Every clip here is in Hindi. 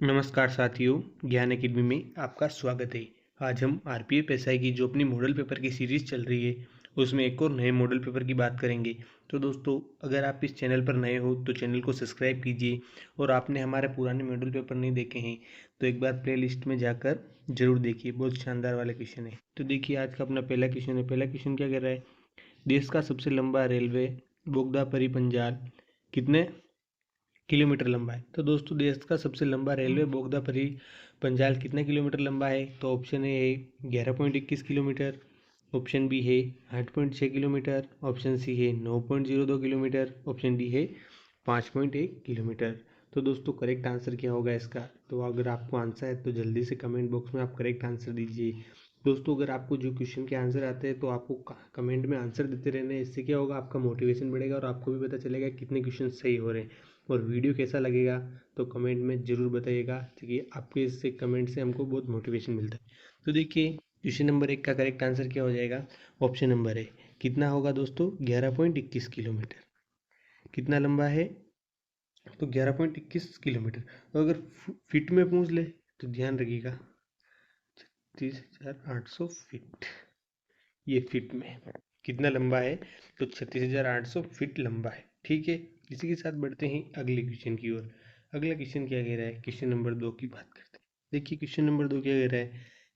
नमस्कार साथियों, ज्ञान अकेडमी में आपका स्वागत है। आज हम आरपीएफ एसआई की जो अपनी मॉडल पेपर की सीरीज़ चल रही है उसमें एक और नए मॉडल पेपर की बात करेंगे। तो दोस्तों, अगर आप इस चैनल पर नए हो तो चैनल को सब्सक्राइब कीजिए और आपने हमारे पुराने मॉडल पेपर नहीं देखे हैं तो एक बार प्ले लिस्ट में जाकर जरूर देखिए, बहुत शानदार वाला क्वेश्चन है। तो देखिए, आज का अपना पहला क्वेश्चन है। पहला क्वेश्चन क्या कह रहा है? देश का सबसे लंबा रेलवे बोगदा परिपंजाल कितने किलोमीटर लंबा है? तो दोस्तों, देश का सबसे लंबा रेलवे बोगदा पंजाल कितने किलोमीटर लंबा है? तो ऑप्शन ए है 11.21 किलोमीटर, ऑप्शन बी है 8.6 किलोमीटर, ऑप्शन सी है 9.02 किलोमीटर, ऑप्शन डी है 5.1 किलोमीटर। तो दोस्तों, करेक्ट आंसर क्या होगा इसका? तो अगर आपको आंसर है तो जल्दी से कमेंट बॉक्स में आप करेक्ट आंसर दीजिए। दोस्तों, अगर आपको जो क्वेश्चन के आंसर आते हैं तो आपको कमेंट में आंसर देते रहना है। इससे क्या होगा, आपका मोटिवेशन बढ़ेगा और आपको भी पता चलेगा कितने क्वेश्चन सही हो रहे हैं। और वीडियो कैसा लगेगा तो कमेंट में ज़रूर बताइएगा, क्योंकि आपके इससे कमेंट से हमको बहुत मोटिवेशन मिलता है। तो देखिए, क्वेश्चन नंबर 1 का करेक्ट आंसर क्या हो जाएगा? Option number A. कितना होगा दोस्तों? 11.21 किलोमीटर। कितना लंबा है? तो 11.21 किलोमीटर। तो अगर फीट में पूछ ले तो ध्यान रखिएगा, 36,800 फीट। ये फीट में कितना लंबा है? तो 36,800 फीट लंबा है। ठीक है, इसी के साथ बढ़ते हैं अगले क्वेश्चन की ओर। अगला क्वेश्चन क्या कह रहा है? क्वेश्चन नंबर 2 की बात करते हैं। देखिए, क्वेश्चन नंबर 2 क्या कह रहा है?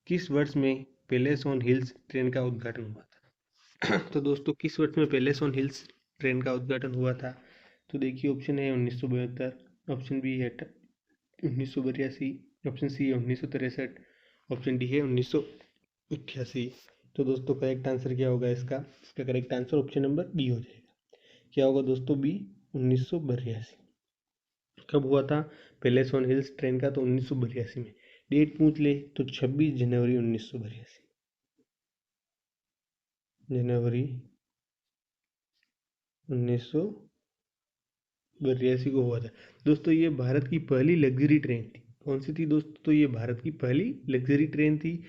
किस वर्ष में पैलेस ऑन हिल्स ट्रेन का उद्घाटन हुआ था? तो दोस्तों, किस वर्ष में पैलेस ऑन हिल्स ट्रेन का उद्घाटन हुआ था? तो देखिए, ऑप्शन है 1972, ऑप्शन बी है 1982, ऑप्शन सी है 1963, ऑप्शन डी है 1988। तो दोस्तों, करेक्ट आंसर क्या होगा इसका? इसका correct answer option number b हो जाएगा। क्या होगा दोस्तों? बी, 1982। कब हुआ था पैलेस ऑन हिल्स ट्रेन का? तो 1982 में। डेट पूछ ले तो 26 जनवरी 1982। जनवरी 1982 को हुआ था। दोस्तों, ये भारत की पहली लग्जरी ट्रेन थी। कौन सी थी दोस्तों? तो ये भारत की पहली लग्जरी ट्रेन थी।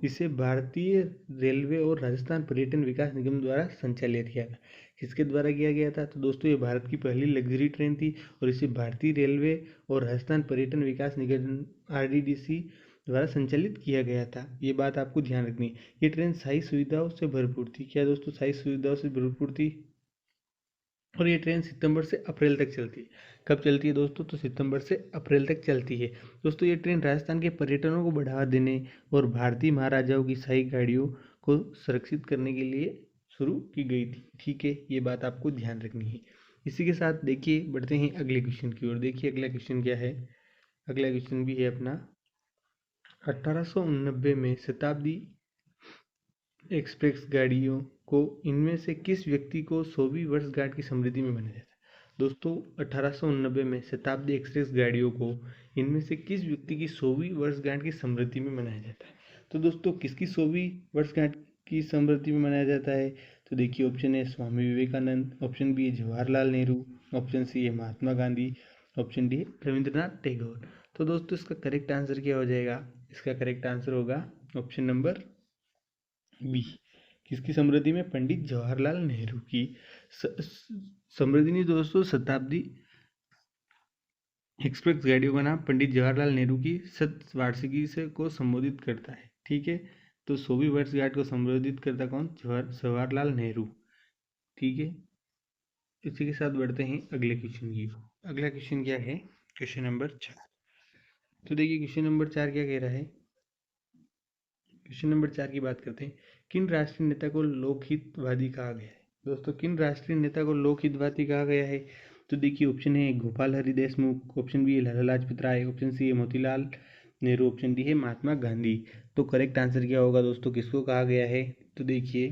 इसे भारतीय रेलवे और राजस्थान पर्यटन विकास निगम द्वारा संचालित किया था। किसके द्वारा किया गया था? तो दोस्तों, ये भारत की पहली लग्जरी ट्रेन थी और इसे भारतीय रेलवे और राजस्थान पर्यटन विकास निगम आरडीडीसी द्वारा संचालित किया गया था। ये बात आपको ध्यान रखनी है। ये ट्रेन शाही सुविधाओं से भरपूर थी। क्या दोस्तों? शाही सुविधाओं से भरपूर थी। और ये ट्रेन सितंबर से अप्रैल तक चलती है। कब चलती है दोस्तों? तो सितंबर से अप्रैल तक चलती है। दोस्तों, ये ट्रेन राजस्थान के पर्यटनों को बढ़ावा देने और भारतीय महाराजाओं की शाही गाड़ियों को संरक्षित करने के लिए शुरू की गई थी। ठीक है, ये बात आपको ध्यान रखनी है। इसी के साथ देखिए, बढ़ते हैं अगले क्वेश्चन की ओर। देखिए, अगला क्वेश्चन क्या है? अगला क्वेश्चन भी है अपना 1889 में शताब्दी एक्सप्रेस गाड़ियों को इनमें से किस व्यक्ति को 100वीं वर्षगांठ की स्मृति में मनाया जाता है? दोस्तों, 1889 में शताब्दी एक्सप्रेस गाड़ियों को इनमें से किस व्यक्ति की 100वीं वर्षगांठ की स्मृति में मनाया जाता है? तो दोस्तों, किसकी 100वीं वर्षगांठ की स्मृति में मनाया जाता है? तो देखिए, ऑप्शन है स्वामी विवेकानंद, ऑप्शन बी है जवाहरलाल नेहरू, ऑप्शन सी है महात्मा गांधी, ऑप्शन डी है रविंद्रनाथ टैगोर। तो दोस्तों, इसका करेक्ट आंसर क्या हो जाएगा? इसका करेक्ट आंसर होगा ऑप्शन नंबर बी। किसकी समृद्धि में? पंडित जवाहरलाल नेहरू की समृद्धि नहीं दोस्तों, शताब्दी एक्सप्रेस गाड़ियों का नाम पंडित जवाहरलाल नेहरू की शत वार्षिकी से को संबोधित करता है। ठीक है, तो 100वीं वर्षगांठ को संबोधित करता कौन? जवाहरलाल नेहरू। ठीक है, इसी के साथ बढ़ते हैं अगले क्वेश्चन की। अगला क्वेश्चन क्या है? Question number 4। तो देखिए, क्वेश्चन नंबर 4 क्या कह रहा है? क्वेश्चन नंबर 4 की बात करते हैं। किन राष्ट्रीय नेता को लोकहितवादी कहा गया है? दोस्तों, किन राष्ट्रीय नेता को लोकहितवादी कहा गया है? तो देखिए, ऑप्शन है गोपाल हरि देशमुख, ऑप्शन बी है लाला लाजपत राय, ऑप्शन सी है मोतीलाल नेहरू, ऑप्शन डी है महात्मा गांधी। तो करेक्ट आंसर क्या होगा दोस्तों? किसको कहा गया है? तो देखिए,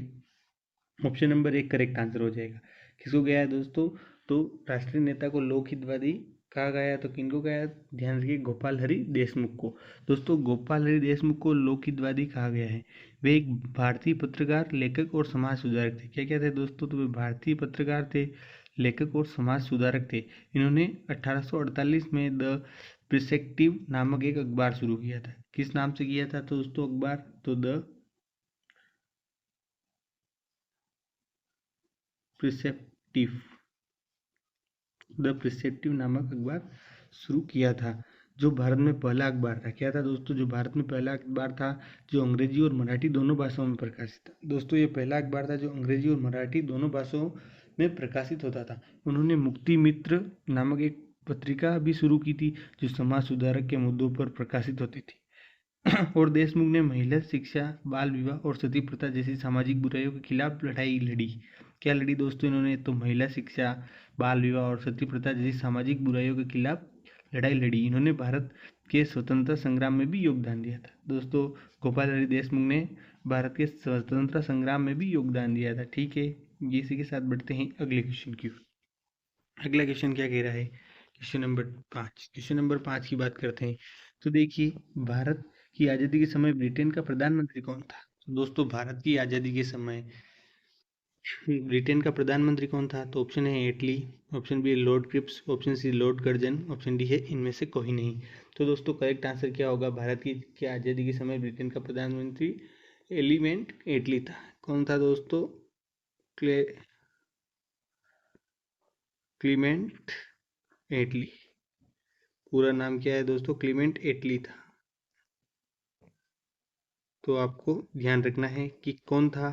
ऑप्शन नंबर 1 करेक्ट आंसर हो जाएगा। किसको गया है दोस्तों? तो राष्ट्रीय नेता को लोकहितवादी कहा गया, तो किनको गया? ध्यान रखिए, गोपाल हरि देशमुख को। दोस्तों, गोपाल हरि देशमुख को लोकहितवादी कहा गया है। वे एक भारतीय पत्रकार, लेखक और समाज सुधारक थे। क्या क्या थे दोस्तों? तो वे भारतीय पत्रकार थे, लेखक और समाज सुधारक थे। इन्होंने 1848 में द प्रिस्क्रिप्टिव नामक एक अखबार शुरू किया था। किस नाम से किया था तो दोस्तों अखबार? तो द प्रिस्क्रिप्टिव, द प्रिस्क्रिप्टिव नामक अखबार शुरू किया था। जो भारत में पहला अखबार था। क्या था दोस्तों? जो भारत में पहला अखबार था जो अंग्रेजी और मराठी दोनों भाषाओं में प्रकाशित था। दोस्तों ये पहला अखबार था जो अंग्रेजी और मराठी दोनों भाषाओं में प्रकाशित होता था। उन्होंने मुक्ति मित्र नामक एक पत्रिका भी शुरू की थी जो समाज सुधारक के मुद्दों पर प्रकाशित होती थी। और देशमुख ने महिला शिक्षा, बाल विवाह और सती प्रथा जैसी सामाजिक बुराइयों के खिलाफ लड़ाई लड़ी। क्या लड़ी दोस्तों इन्होंने? तो महिला शिक्षा, बाल विवाह और सती प्रथा जैसी सामाजिक बुराइयों के खिलाफ लड़ाई लड़ी। इन्होंने भारत के स्वतंत्रता संग्राम में भी योगदान दिया था। दोस्तों गोपाल हरि देशमुख ने भारत के स्वतंत्रता संग्राम में भी योगदान दिया था। ठीक है, इसी के साथ बढ़ते हैं अगले क्वेश्चन की ओर। अगला क्वेश्चन क्या कह रहा है? क्वेश्चन नंबर 5 की बात करते हैं। तो देखिए, भारत की आज़ादी के समय ब्रिटेन का प्रधानमंत्री कौन था? तो दोस्तों भारत की आज़ादी के समय ब्रिटेन का प्रधानमंत्री कौन था? तो ऑप्शन है एटली, ऑप्शन बी है Lord Cripps, option c Lord Curzon, option d है इनमें से कोई नहीं। तो दोस्तों करेक्ट आंसर क्या होगा? भारत की आज़ादी के समय ब्रिटेन का प्रधानमंत्री एलिमेंट एटली था। कौन था दोस्तों? क्लीमेंट एटली। पूरा नाम क्या है दोस्तों? क्लीमेंट एटली था। तो आपको ध्यान रखना है कि कौन था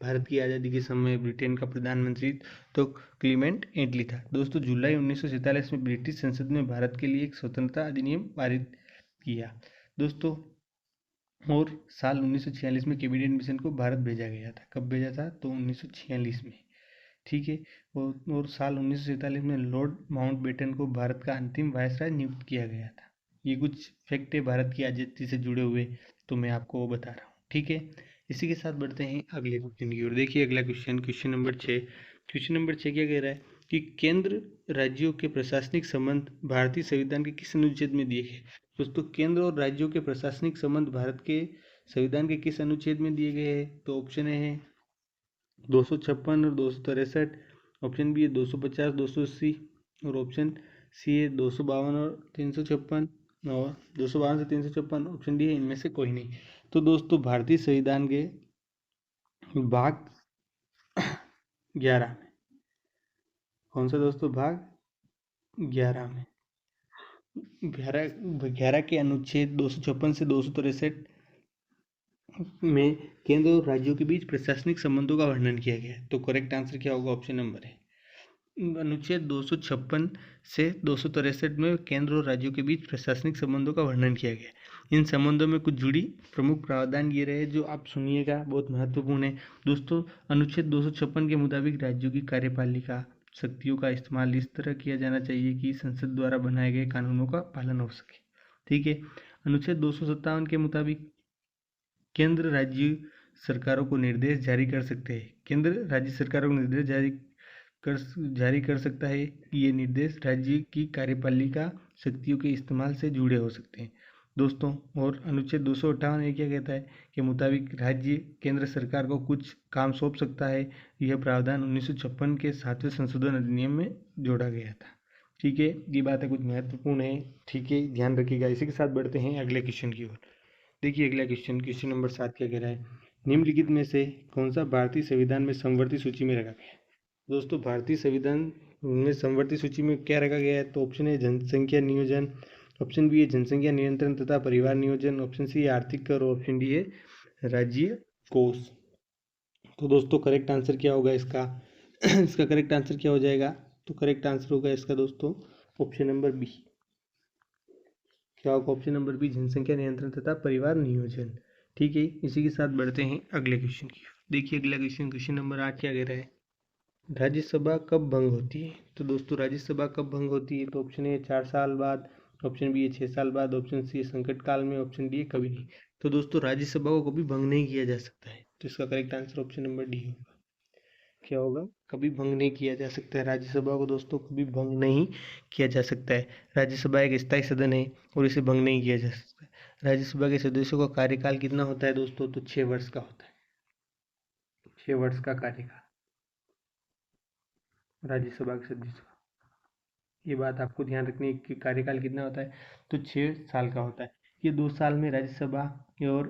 भारत की आज़ादी के समय ब्रिटेन का प्रधानमंत्री? तो क्लीमेंट एटली था। दोस्तों जुलाई 1947 में ब्रिटिश संसद में भारत के लिए एक स्वतंत्रता अधिनियम पारित किया दोस्तों। और साल 1946 में कैबिनेट मिशन को भारत भेजा गया था। कब भेजा था? तो 1946 में। ठीक है। और साल 1947 में लॉर्ड माउंटबेटन को भारत का अंतिम वायसराय नियुक्त किया गया था। ये कुछ फैक्ट है भारत की आज़ादी से जुड़े हुए, तो मैं आपको वो बता रहा हूँ। ठीक है, इसी के साथ बढ़ते हैं अगले क्वेश्चन की ओर। देखिए अगला क्वेश्चन नंबर 6। क्वेश्चन नंबर 6 क्या कह रहा है कि केंद्र राज्यों के प्रशासनिक संबंध भारतीय संविधान के किस अनुच्छेद में दिए गए? दोस्तों केंद्र और राज्यों के प्रशासनिक संबंध भारत के संविधान के किस अनुच्छेद में दिए गए हैं? तो ऑप्शन है 256 और 263, ऑप्शन बी है 250, 280 और ऑप्शन सी है 252 और 356 और 252 से 356, ऑप्शन डी है इनमें से कोई नहीं। तो दोस्तों भारतीय संविधान के भाग 11 में, कौन सा दोस्तों? भाग 11 में 11 के अनुच्छेद 256 से 263 में केंद्र और राज्यों के बीच प्रशासनिक संबंधों का वर्णन किया गया है। तो करेक्ट आंसर क्या होगा? ऑप्शन नंबर है अनुच्छेद 256 से 263 में केंद्र और राज्यों के बीच प्रशासनिक संबंधों का वर्णन किया गया। इन संबंधों में कुछ जुड़ी प्रमुख प्रावधान ये रहे जो आप सुनिएगा, बहुत महत्वपूर्ण है दोस्तों। अनुच्छेद 256 के मुताबिक राज्यों की कार्यपालिका शक्तियों का इस्तेमाल इस तरह किया जाना चाहिए कि संसद द्वारा बनाए गए कानूनों का पालन हो सके। ठीक है। अनुच्छेद 257 के मुताबिक केंद्र राज्य सरकारों को निर्देश जारी कर सकते हैं। केंद्र राज्य सरकारों को निर्देश जारी कर सकता है। ये निर्देश राज्य की कार्यपालिका शक्तियों के इस्तेमाल से जुड़े हो सकते हैं दोस्तों। और अनुच्छेद 258 ये क्या कहता है के मुताबिक राज्य केंद्र सरकार को कुछ काम सौंप सकता है। यह प्रावधान 1956 के 7वें संशोधन अधिनियम में जोड़ा गया था। ठीक है, ये बातें कुछ महत्वपूर्ण है। ठीक है, ध्यान रखिएगा। इसी के साथ बढ़ते हैं अगले क्वेश्चन की ओर। देखिए अगला क्वेश्चन नंबर 7 क्या कह रहा है? निम्नलिखित में से कौन सा भारतीय संविधान में समवर्ती सूची में रखा गया है? दोस्तों भारतीय संविधान में समवर्ती सूची में क्या रखा गया है? तो ऑप्शन है जनसंख्या नियोजन, ऑप्शन बी है जनसंख्या नियंत्रण तथा परिवार नियोजन, ऑप्शन सी है आर्थिक कर और ऑप्शन डी है राज्य कोष। तो दोस्तों करेक्ट आंसर क्या होगा इसका? इसका करेक्ट आंसर क्या हो जाएगा? तो करेक्ट आंसर होगा इसका दोस्तों ऑप्शन नंबर बी। क्या होगा? ऑप्शन नंबर बी, जनसंख्या नियंत्रण तथा परिवार नियोजन। ठीक है, इसी के साथ बढ़ते हैं अगले क्वेश्चन की। देखिए अगला क्वेश्चन नंबर 8 क्या कह रहा है? राज्यसभा कब भंग होती है? तो दोस्तों राज्यसभा कब भंग होती है? तो ऑप्शन ए 4 साल बाद, ऑप्शन बी है 6 साल बाद, ऑप्शन सी है संकट काल में, ऑप्शन डी है कभी नहीं। तो दोस्तों राज्यसभा को कभी भंग नहीं किया जा सकता है। तो इसका correct answer option number D होगा। क्या होगा? कभी भंग नहीं किया जा सकता है राज्यसभा को दोस्तों, कभी भंग नहीं किया जा सकता है। राज्यसभा एक स्थायी सदन है और इसे भंग नहीं किया जा सकता है। राज्यसभा के सदस्यों का कार्यकाल कितना होता है दोस्तों? तो 6 वर्ष का होता है। 6 वर्ष का कार्यकाल राज्यसभा के सदस्यों का। ये बात आपको ध्यान रखनी है कि कार्यकाल कितना होता है? तो 6 साल का होता है। ये 2 साल में राज्यसभा और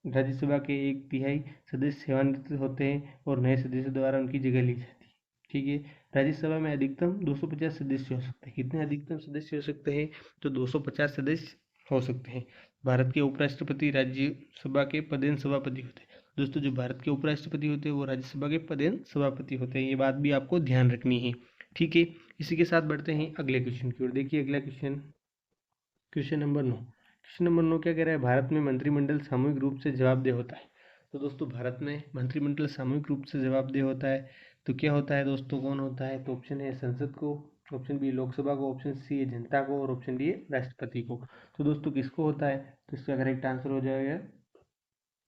राज्यसभा के 1/3 सदस्य सेवानिवृत्त होते हैं और नए सदस्य द्वारा उनकी जगह ली जाती है। ठीक है, राज्यसभा में अधिकतम 250 सदस्य हो सकते हैं। कितने अधिकतम सदस्य हो सकते हैं? तो 250 सदस्य हो सकते हैं। भारत के उपराष्ट्रपति राज्यसभा के पदेन सभापति होते हैं। दोस्तों, जो भारत के उपराष्ट्रपति होते हैं वो राज्यसभा के पदेन सभापति होते हैं। ये बात भी आपको ध्यान रखनी है। ठीक है, इसी के साथ बढ़ते हैं अगले क्वेश्चन की ओर। देखिए अगला question, question number 9। Question number 9 क्या कह रहा है? भारत में मंत्रिमंडल सामूहिक रूप से जवाबदेह होता है। तो दोस्तों, भारत में मंत्रिमंडल सामूहिक रूप से जवाबदेह होता है तो क्या होता है दोस्तों? कौन होता है? तो ऑप्शन है संसद को, ऑप्शन बी लोकसभा को, ऑप्शन सी है जनता को और ऑप्शन डी है राष्ट्रपति को। तो दोस्तों, किसको होता है? तो इसका करेक्ट आंसर हो जाएगा,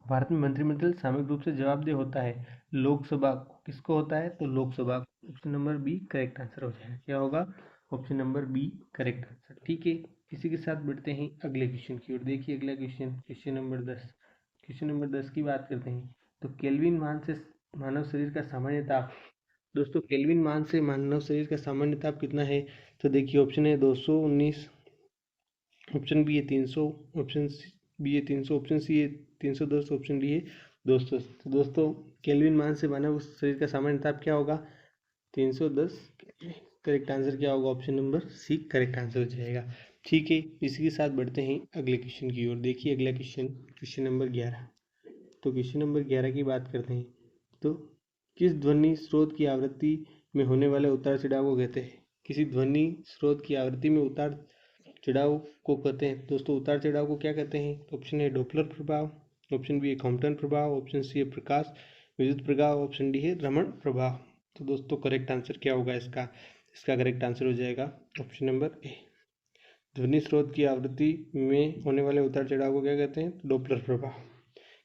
भारत में मंत्रिमंडल सामूहिक रूप से जवाबदेह होता है लोकसभा को। किसको होता है? तो लोकसभा को। Option number b correct answer हो जाएगा। क्या होगा? Option number b correct answer. ठीक है, इसी के साथ बढ़ते हैं अगले क्वेश्चन की ओर। देखिए अगला question, question number 10। Question number 10 की बात करते हैं तो केल्विन मान से मानव शरीर का सामान्य ताप। दोस्तों, केल्विन मान से मानव शरीर का सामान्य ताप कितना है? तो देखिए ऑप्शन है 219, ऑप्शन बी है 300, ऑप्शन बी है 300, ऑप्शन सी है 310, ऑप्शन डी है 200। तो दोस्तों, केल्विन मान से मानव शरीर का सामान्य ताप क्या होगा? 310। करेक्ट आंसर क्या होगा? Option number c correct answer हो जाएगा। ठीक है, इसी के साथ बढ़ते हैं अगले क्वेश्चन की ओर। देखिए अगला क्वेश्चन, क्वेश्चन नंबर 11। तो क्वेश्चन नंबर 11 की बात करते हैं तो किस ध्वनि स्रोत की आवृत्ति में होने वाले उतार चढ़ाव को कहते हैं? किसी ध्वनि स्रोत की आवृत्ति में उतार चढ़ाव को कहते हैं। दोस्तों, उतार चढ़ाव को क्या कहते हैं? ऑप्शन ए डॉपलर प्रभाव, ऑप्शन बी है कॉम्पटन प्रभाव, ऑप्शन सी है प्रकाश विद्युत प्रभाव, ऑप्शन डी है रमण प्रभाव। तो दोस्तों, करेक्ट आंसर क्या होगा इसका? इसका करेक्ट आंसर हो जाएगा ऑप्शन नंबर ए। ध्वनि स्रोत की आवृत्ति में होने वाले उतार चढ़ाव को क्या कहते हैं? डॉपलर प्रभाव।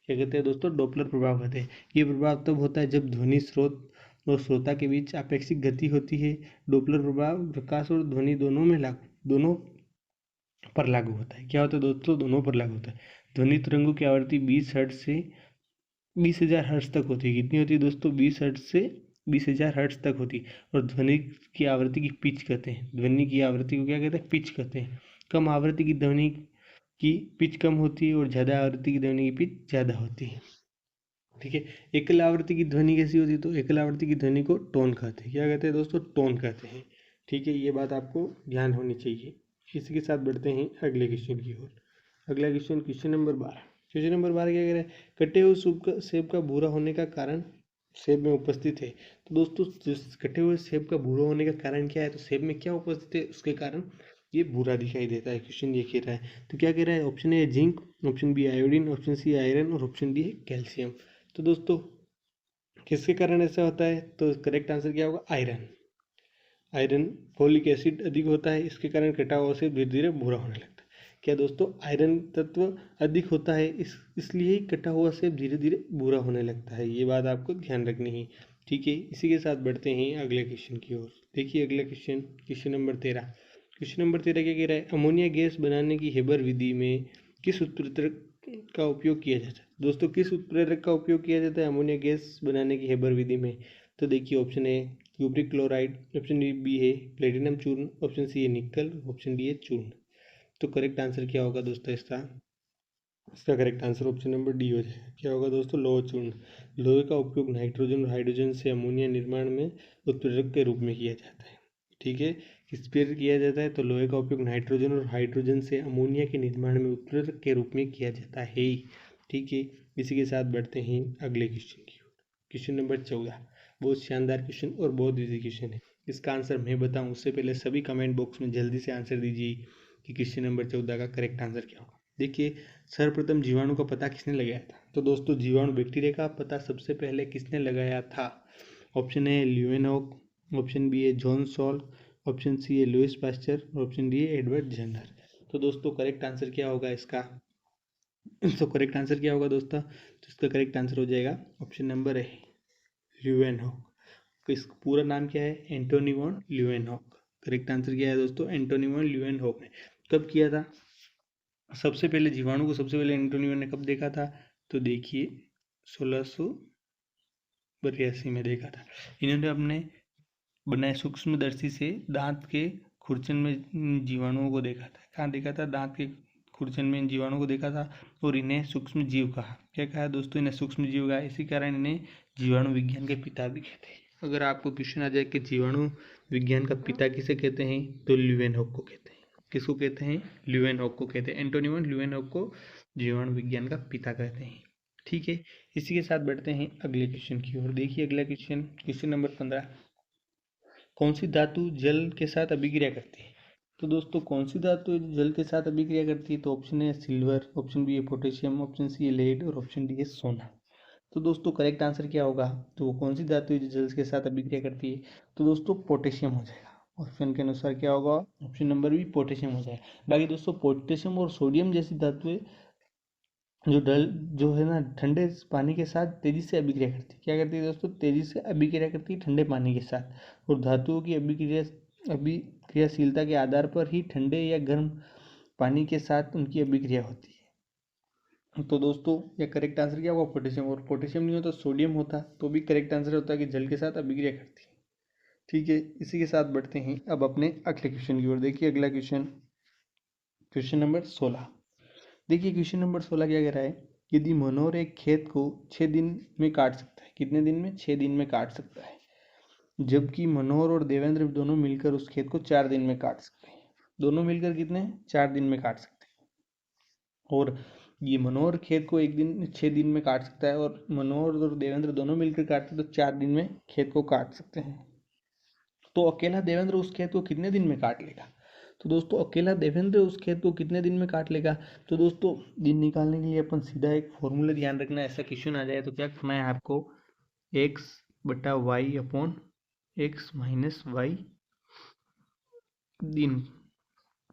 क्या कहते हैं दोस्तों? डॉपलर प्रभाव कहते हैं। ये प्रभाव तब होता है जब ध्वनि स्रोत और श्रोता के बीच आपेक्षिक गति होती है। डॉपलर प्रभाव प्रकाश और ध्वनि दोनों पर लागू होता है। क्या होता है दोस्तों? दोनों पर लागू होता है। ध्वनि तरंगों की आवृत्ति 20 हर्ट्ज से 20,000 हर्ट्ज तक होती है। कितनी होती है दोस्तों? 20 हर्ट्ज से 20,000 हर्ट्ज तक होती है। और ध्वनि की आवृत्ति की पिच कहते हैं। ध्वनि की आवृत्ति को क्या कहते हैं? पिच कहते हैं। कम आवृत्ति की ध्वनि की पिच कम होती है और ज़्यादा आवृत्ति की ध्वनि की पिच ज़्यादा होती है। ठीक है, एकल आवृत्ति की ध्वनि कैसी होती है? तो एकल आवृत्ति की ध्वनि को टोन कहते हैं। क्या कहते हैं दोस्तों? टोन कहते हैं। ठीक है, ये बात आपको ध्यान होनी चाहिए। इसी के साथ बढ़ते हैं अगले क्वेश्चन की ओर। अगला question, question number 12। Question number 12 क्या कह रहा है? कटे हुए सेब का भूरा होने का कारण सेब में उपस्थित है। तो दोस्तों, कटे हुए सेब का भूरा होने का कारण क्या है? तो सेब में क्या उपस्थित है उसके कारण ये भूरा दिखाई देता है। क्वेश्चन ये कह रहा है। तो क्या कह रहा है? Option a zinc, option b iodine, option c iron और ऑप्शन डी है कैल्शियम। तो दोस्तों, किसके कारण ऐसा होता है? तो करेक्ट आंसर क्या होगा? आयरन। आयरन फोलिक एसिड अधिक होता है, इसके कारण कटा हुआ सेब धीरे धीरे भूरा होने लगता है। क्या दोस्तों? आयरन तत्व अधिक होता है, इसलिए ही कटा हुआ सेब धीरे धीरे भूरा होने लगता है। ये बात आपको ध्यान रखनी है। ठीक है, इसी के साथ बढ़ते हैं अगले क्वेश्चन की ओर। देखिए अगला question, question number 13। Question number 13 क्या कह रहा है? अमोनिया गैस बनाने की हेबर विधि में किस उत्प्रेरक का उपयोग किया जाता है? दोस्तों, किस उत्प्रेरक का उपयोग किया जाता है अमोनिया गैस बनाने की हेबर विधि में? तो देखिए option a cupric chloride, option b है प्लेटिनम चूर्ण, ऑप्शन सी है निकल, ऑप्शन डी है चूर्ण। तो करेक्ट आंसर क्या होगा दोस्तों इसका? इसका correct answer option number D हो जाएगा। क्या होगा दोस्तों? लोह चूर्ण। लोहे का उपयोग नाइट्रोजन और हाइड्रोजन से अमोनिया निर्माण में उत्प्रेरक के रूप में किया जाता है। ठीक है, किस पर किया जाता है? तो लोहे का उपयोग नाइट्रोजन और हाइड्रोजन से अमोनिया के निर्माण में उत्प्रेरक के रूप में किया जाता है। ठीक है, इसी के साथ बढ़ते हैं अगले क्वेश्चन की ओर। क्वेश्चन नंबर 14 बहुत शानदार क्वेश्चन और बहुत इजी क्वेश्चन है। इसका आंसर मैं बताऊं उससे पहले सभी कमेंट बॉक्स में जल्दी से आंसर दीजिए कि क्वेश्चन नंबर 14 का करेक्ट आंसर क्या होगा। देखिए, सर्वप्रथम जीवाणु का पता किसने लगाया था? तो दोस्तों, जीवाणु बैक्टीरिया का पता सबसे पहले किसने लगाया था? Option a Leeuwenhoek, option b है जॉन सॉल, ऑप्शन सी है लुइस पास्चर, ऑप्शन डी है एडवर्ड जनर। तो दोस्तों, करेक्ट आंसर क्या होगा इसका? तो करेक्ट आंसर क्या होगा दोस्तों? तो इसका करेक्ट आंसर हो जाएगा ऑप्शन नंबर ए ल्यूवेनहॉक। इसका पूरा नाम क्या है? Antony von Leeuwenhoek. Correct answer क्या है दोस्तों? एंटोनी वॉन ल्यूवेनहॉक ने कब किया था सबसे पहले जीवाणु को? सबसे पहले एंटोनी वॉन ने कब देखा था? तो देखिए 1682 में देखा था। इन्होंने अपने बनाए सूक्ष्मदर्शी से दांत के खुरचन में जीवाणुओं को देखा था। कहाँ देखा था? दांत के खुरचन में इन जीवाणुओं को देखा था और इन्हें सूक्ष्म जीव कहा। क्या कहा दोस्तों? इन्हें सूक्ष्म जीव कहा। इसी कारण इन्हें जीवाणु विज्ञान के पिता भी कहते हैं। अगर आपको क्वेश्चन आ जाए कि जीवाणु विज्ञान का पिता किसे कहते हैं, तो ल्यूवेनहॉक को कहते हैं। किसको कहते हैं? ल्यूवेनहॉक को कहते हैं। एंटोनी वन ल्यूवेनहॉक को जीवाणु विज्ञान का पिता कहते हैं। ठीक है, इसी के साथ बढ़ते हैं अगले क्वेश्चन की ओर। देखिए अगला क्वेश्चन, क्वेश्चन नंबर 15। कौन सी धातु जल के साथ अभिक्रिया करती है? तो दोस्तों कौन सी धातु जल के साथ अभिक्रिया करती है? तो ऑप्शन है सिल्वर, ऑप्शन बी है पोटेशियम, ऑप्शन सी है लेड और ऑप्शन डी है सोना। तो दोस्तों करेक्ट आंसर क्या होगा? तो वो कौन सी धातु है जो जल के साथ अभिक्रिया करती है? तो दोस्तों पोटेशियम हो जाएगा। ऑप्शन के अनुसार क्या होगा? ऑप्शन नंबर बी पोटेशियम हो जाएगा। बाकी दोस्तों पोटेशियम और सोडियम जैसी धातुएं जो है ना ठंडे पानी के साथ तेजी से अभिक्रिया करती है। क्या करती है दोस्तों? तेजी से अभिक्रिया करती है ठंडे पानी के साथ। और धातुओं की अभिक्रियाशीलता के आधार पर ही ठंडे या गर्म पानी के साथ उनकी अभिक्रिया होती है। तो दोस्तों ये करेक्ट आंसर क्या होगा? पोटेशियम। और पोटेशियम नहीं होता सोडियम होता तो भी करेक्ट आंसर होता है कि जल के साथ अभिक्रिया करती है। ठीक है, इसी के साथ बढ़ते हैं अब अपने अगले क्वेश्चन की ओर। देखिए अगला क्वेश्चन, क्वेश्चन नंबर 16। देखिए क्वेश्चन नंबर 16 क्या कह रहा है? यदि मनोहर एक खेत को 6 दिन में काट सकता है, कितने दिन में? 6 दिन में काट सकता है, जबकि मनोहर और देवेंद्र दोनों मिलकर उस खेत को 4 दिन में काट सकते हैं। दोनों मिलकर कितने? 4 दिन में काट सकते हैं। और ये मनोहर खेत को 6 दिन में काट सकता है और मनोहर और देवेंद्र दोनों मिलकर काटते हैं तो 4 दिन में खेत को काट सकते हैं। तो अकेला देवेंद्र उस खेत को कितने दिन में काट लेगा? तो दोस्तों अकेला देवेंद्र उस खेत को कितने दिन में काट लेगा? तो दोस्तों दिन निकालने के लिए अपन सीधा एक फॉर्मूला ध्यान रखना है। ऐसा क्वेश्चन आ जाए तो क्या करना है आपको? एक्स बटा y upon x minus y दिन।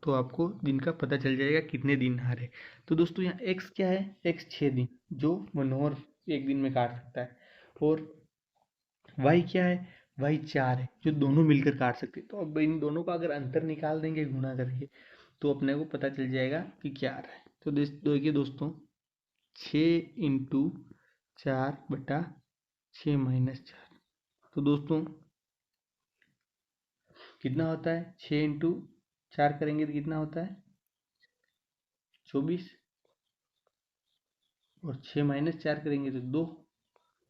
तो आपको दिन का पता चल जाएगा कितने दिन आ रहे। तो दोस्तों यहाँ एक्स क्या है? एक्स 6 दिन जो मनोहर 1 दिन में काट सकता है। और वाई क्या है? वाई 4 है जो दोनों मिलकर काट सकते हैं। तो अब इन दोनों का अगर अंतर निकाल देंगे गुणा करके तो अपने को पता चल जाएगा कि क्या आ रहा है। तो देखिए दोस्तों 6 × 4/6 - 4। तो दोस्तों कितना होता है? 6 × 4 करेंगे तो कितना होता है? 24। और 6 - 4 करेंगे तो 2।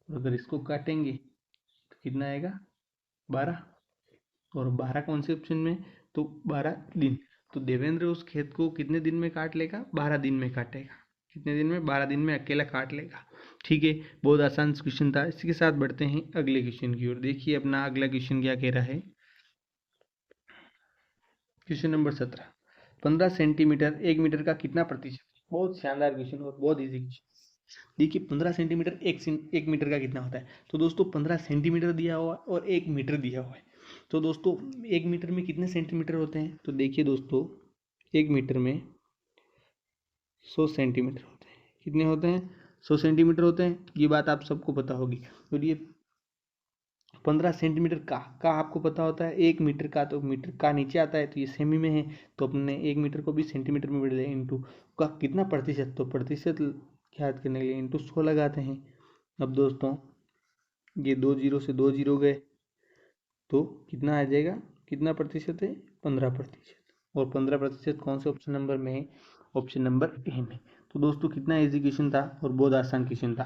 और अगर इसको काटेंगे तो कितना आएगा? 12। और 12 कौन से ऑप्शन में? तो 12 दिन। तो देवेंद्र उस खेत को कितने दिन में काट लेगा? 12 दिन में काटेगा। कितने दिन में? 12 दिन में अकेला काट लेगा। ठीक है, बहुत आसान क्वेश्चन था। इसी के साथ बढ़ते हैं अगले क्वेश्चन की ओर। देखिए अपना अगला क्वेश्चन क्या कह रहा है। Question number 17। 15 सेंटीमीटर 1 मीटर का कितना प्रतिशत? बहुत शानदार क्वेश्चन और बहुत ईजी क्वेश्चन। देखिए 15 सेंटीमीटर 1 मीटर का कितना होता है? तो दोस्तों 15 सेंटीमीटर दिया हुआ और 1 मीटर दिया हुआ है। तो दोस्तों 1 मीटर में कितने सेंटीमीटर होते हैं? तो देखिए दोस्तों 1 मीटर में 100 सेंटीमीटर होते हैं। कितने होते हैं? 100 सेंटीमीटर होते हैं। ये बात आप सबको पता होगी। और ये 15 सेंटीमीटर का आपको पता होता है। 1 मीटर का तो मीटर का नीचे आता है तो ये सेमी में है तो अपने 1 मीटर को भी सेंटीमीटर में बदले इंटू का कितना प्रतिशत, तो प्रतिशत याद करने के लिए इंटू 100 लगाते हैं। अब दोस्तों ये 2 जीरो से 2 जीरो गए तो कितना आ जाएगा? कितना प्रतिशत है? 15%। और 15% कौन से ऑप्शन नंबर में है? ऑप्शन नंबर ए में। तो दोस्तों कितना इजी क्वेश्चन था और बहुत आसान क्वेश्चन था,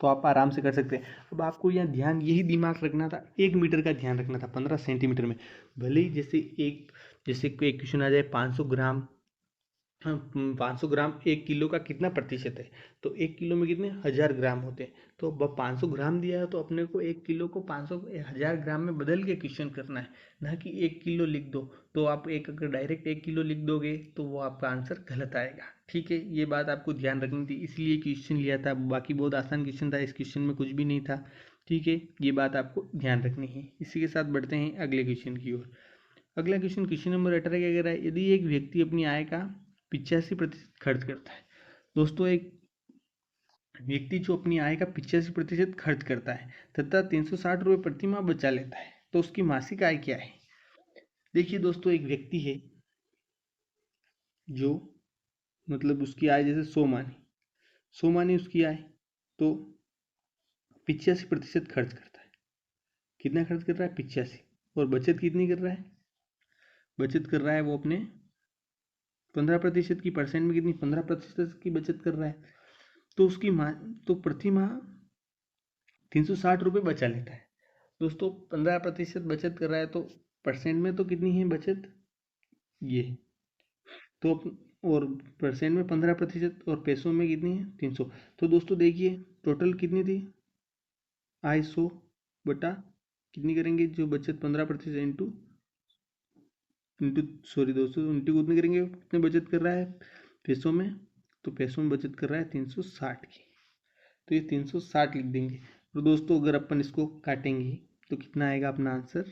तो आप आराम से कर सकते हैं। अब आपको यहाँ ध्यान यही दिमाग रखना था, 1 मीटर का ध्यान रखना था 15 सेंटीमीटर में। भले ही जैसे एक क्वेश्चन आ जाए 500 ग्राम, 500 ग्राम 1 किलो का कितना प्रतिशत है? तो 1 किलो में कितने 1000 ग्राम होते हैं। तो अब 500 ग्राम दिया है तो अपने को 1 किलो को 500 1000 ग्राम में बदल के क्वेश्चन करना है, ना कि 1 किलो लिख दो। तो आप अगर डायरेक्ट 1 किलो लिख दोगे तो वो आपका आंसर गलत आएगा। ठीक है, ये बात आपको ध्यान रखनी थी, इसलिए क्वेश्चन लिया था। बाकी बहुत आसान क्वेश्चन था, इस क्वेश्चन में कुछ भी नहीं था। ठीक है, ये बात आपको ध्यान रखनी है। इसी के साथ बढ़ते हैं अगले क्वेश्चन की ओर। अगला क्वेश्चन, क्वेश्चन नंबर 18 क्या कह रहा है? यदि एक व्यक्ति अपनी आय का 85% खर्च करता है। दोस्तों एक व्यक्ति जो अपनी आय का 85% खर्च करता है तथा 360 रुपये प्रति माह बचा लेता है तो उसकी मासिक आय क्या है? देखिए दोस्तों एक व्यक्ति है जो मतलब उसकी आय जैसे 100 मानी उसकी आय, तो 85% खर्च करता है। कितना खर्च कर रहा है? 85। और बचत कितनी कर रहा है? बचत कर रहा है वो अपने 15% की, परसेंट में कितनी? 15% की बचत कर रहा है। तो उसकी तो प्रति माह 360 रुपये बचा लेता है। दोस्तों 15% बचत कर रहा है तो परसेंट में तो कितनी है बचत, ये तो और परसेंट में 15% और पैसों में कितनी है 300। तो दोस्तों देखिए टोटल कितनी थी, आई 100 बटा कितनी करेंगे जो बचत 15% इंटू इंटू सॉरी दोस्तों इंटू कितने करेंगे, कितने बचत कर रहा है पैसों में, तो पैसों में बचत कर रहा है 360 की, तो ये 360 लिख देंगे। और दोस्तों अगर अपन इसको काटेंगे तो कितना आएगा अपना आंसर,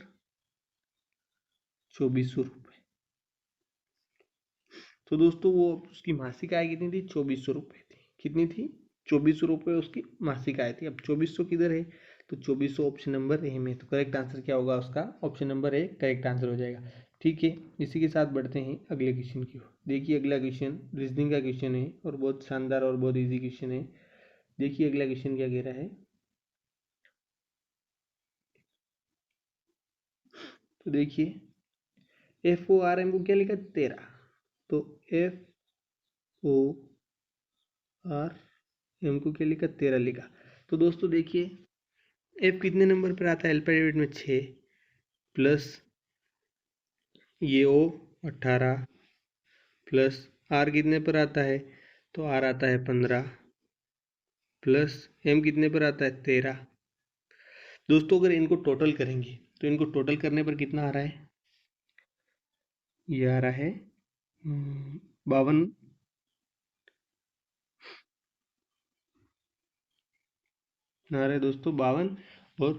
2400 रुपये। तो दोस्तों वो उसकी मासिक आय कितनी थी, 2400 रुपये थी, कितनी थी 2400 रुपये उसकी मासिक आय थी। अब 2400 किधर है, तो 2400 ऑप्शन नंबर ए में, तो करेक्ट आंसर क्या होगा उसका, option number A correct answer हो जाएगा। ठीक है, इसी के साथ बढ़ते हैं अगले क्वेश्चन की ओर। देखिए अगला क्वेश्चन रीजनिंग का क्वेश्चन है और बहुत शानदार और बहुत ईजी क्वेश्चन है। देखिए अगला क्वेश्चन क्या कह रहा है, तो देखिए एफ ओ आर एम को क्या लिखा 13, तो एफ ओ आर एम को क्या लिखा 13 लिखा। तो दोस्तों देखिए एफ कितने नंबर पर आता है अल्फाबेट में 6 प्लस ये ओ 18 प्लस आर कितने पर आता है, तो आर आता है 15 प्लस एम कितने पर आता है 13। दोस्तों अगर इनको टोटल करेंगे तो इनको टोटल करने पर कितना आ रहा है, ये आ रहा है 52, आ रहा है दोस्तों 52, और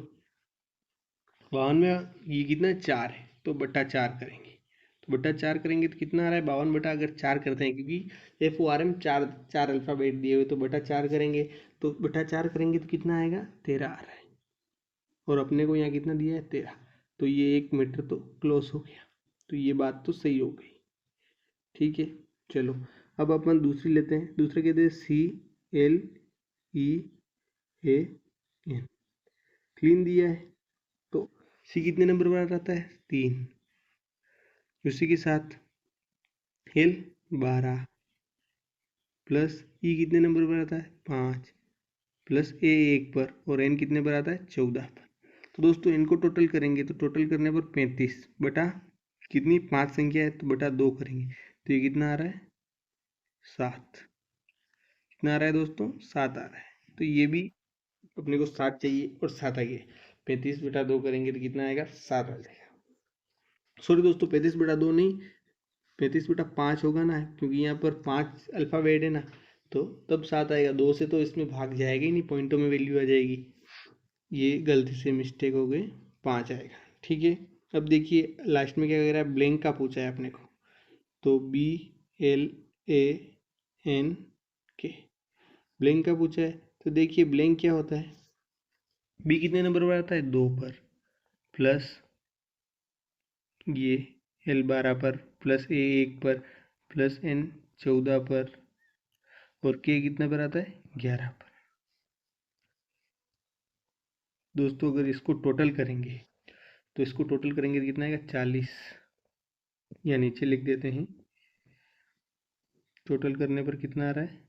52 में ये कितना है 4 है, तो बटा 4 करेंगे, तो बटा 4 करेंगे तो कितना आ रहा है 52 बटा अगर 4 करते हैं, क्योंकि एफ ओ आर एम चार चार अल्फ़ाबेट दिए हुए, तो बटा 4 करेंगे, तो बटा 4 करेंगे तो कितना आएगा 13 आ रहा है, और अपने को यहाँ कितना दिया है 13, तो ये 1 मीटर तो क्लोज हो गया, तो ये बात तो सही हो गई। ठीक है, चलो अब अपन दूसरी लेते हैं। दूसरे कहते हैं C L E A N, clean दिया है, तो सी कितने नंबर पर आता है 3, उसी के साथ एल 12 प्लस ई कितने नंबर पर आता है 5 प्लस ए 1 पर, और एन कितने पर आता है 14 पर। तो दोस्तों इनको टोटल करेंगे तो टोटल करने पर 35 बटा कितनी 5 संख्या है तो बटा 2 करेंगे, तो ये कितना आ रहा है 7, कितना आ रहा है दोस्तों 7 आ रहा है। तो ये भी अपने को 7 चाहिए और 7 आ गया, 35 बटा 2 करेंगे तो कितना आएगा 7 आ जाएगा। सॉरी दोस्तों 35 बटा 2 नहीं, 35 बटा 5 होगा ना, क्योंकि यहाँ पर 5 अल्फ़ाबेट है ना, तो तब 7 आएगा, 2 से तो इसमें भाग जाएगा ही नहीं, पॉइंटों में वैल्यू आ जाएगी, ये गलती से मिस्टेक हो गई, 5 आएगा। ठीक है, अब देखिए लास्ट में क्या कह रहा है, ब्लैंक का पूछा है अपने को, तो बी एल ए एन के, ब्लैंक का पूछा है, तो देखिए ब्लैंक क्या होता है, बी कितने नंबर पर आता है 2 पर प्लस ये एल 12 पर प्लस ए 1 पर प्लस एन 14 पर, और के कितने पर आता है 11 पर। दोस्तों अगर इसको टोटल करेंगे तो इसको टोटल करेंगे तो कितना आएगा 40, या नीचे लिख देते हैं, टोटल करने पर कितना आ रहा है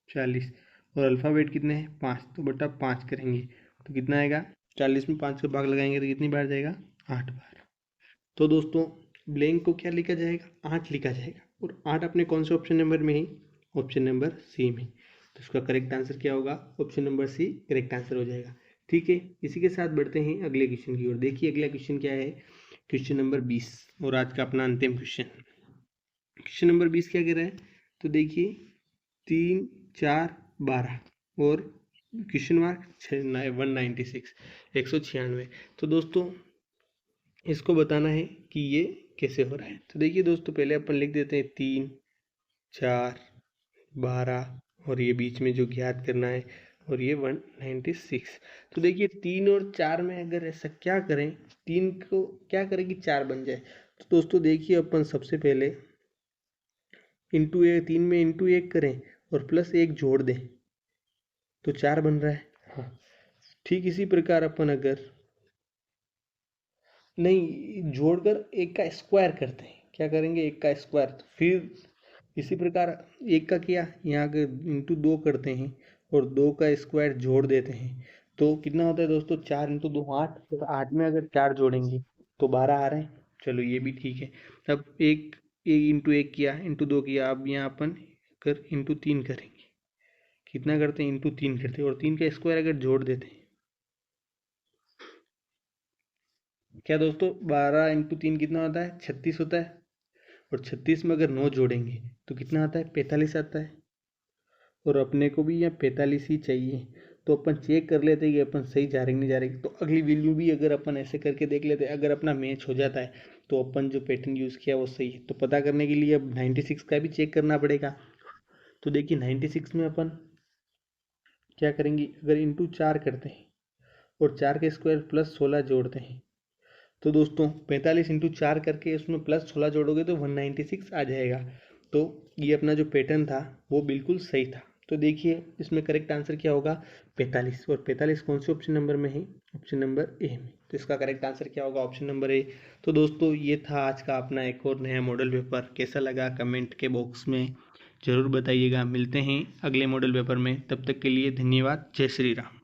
40, और अल्फ़ाबेट कितने हैं 5, तो बटा 5 करेंगे तो कितना आएगा, 40 में 5 का भाग लगाएंगे तो कितनी बार जाएगा 8 बार। तो दोस्तों ब्लैंक को क्या लिखा जाएगा 8 लिखा जाएगा, और 8 अपने कौन से ऑप्शन नंबर में है, ऑप्शन नंबर सी में, तो इसका करेक्ट आंसर क्या होगा, option number c correct answer हो जाएगा। ठीक है, इसी के साथ बढ़ते हैं अगले क्वेश्चन की ओर। देखिए अगला क्वेश्चन क्या है, क्वेश्चन नंबर 20 और आज का अपना अंतिम क्वेश्चन। क्वेश्चन नंबर 20 क्या कह रहा है, तो देखिए 3 4 12 और क्वेश्चन मार्क 196 196। तो दोस्तों इसको बताना है कि ये कैसे हो रहा है। तो देखिए दोस्तों पहले अपन लिख देते हैं 3 4 12 और ये बीच में जो ज्ञात करना है, और ये 196। तो देखिए 3 और 4 में अगर ऐसा क्या करें, 3 को क्या करें कि 4 बन जाए। तो दोस्तों देखिए अपन सबसे पहले इंटू ए 3 में इंटू 1 करें और प्लस 1 जोड़ दें तो 4 बन रहा है। हाँ, ठीक इसी प्रकार अपन अगर नहीं जोड़कर 1 का स्क्वायर करते हैं, क्या करेंगे 1 का स्क्वायर, तो फिर इसी प्रकार 1 का किया यहाँ के इंटू 2 करते हैं और 2 का स्क्वायर जोड़ देते हैं, तो कितना होता है दोस्तों, 4 × 2 8, तो 8 में अगर 4 जोड़ेंगे तो 12 आ रहे हैं। चलो ये भी ठीक है। अब एक एक किया, × 2 किया, अब यहाँ अपन अगर ×3 करेंगे, कितना करते हैं, ×3 करते हैं, और 3 का स्क्वायर अगर जोड़ देते हैं, क्या दोस्तों 12 × 3 कितना होता है, 36 होता है। और 36 में अगर 9 जोड़ेंगे तो कितना आता है, 45 आता है। और अपने को भी यहाँ 45 ही चाहिए, तो अपन चेक कर लेते हैं कि अपन सही जा रहे नहीं जा रहे। तो अगली वैल्यू भी अगर अपन ऐसे करके देख लेते हैं, अगर अपना मैच हो जाता है तो अपन जो पैटर्न यूज़ किया वो सही है। तो पता करने के लिए अब 96 का भी चेक करना पड़ेगा। तो देखिए 96 में अपन क्या करेंगे, अगर ×4 करते हैं और 4 के स्क्वायर +16 जोड़ते हैं, तो दोस्तों 45 × 4 करके उसमें +16 जोड़ोगे तो 196 आ जाएगा। तो ये अपना जो पैटर्न था वो बिल्कुल सही था। तो देखिए इसमें करेक्ट आंसर क्या होगा, 45। और 45 कौन से ऑप्शन नंबर में है, ऑप्शन नंबर ए में। तो इसका करेक्ट आंसर क्या होगा, ऑप्शन नंबर ए। तो दोस्तों ये था आज का अपना एक और नया मॉडल पेपर। कैसा लगा कमेंट के बॉक्स में ज़रूर बताइएगा। मिलते हैं अगले मॉडल पेपर में, तब तक के लिए धन्यवाद। जय श्री राम।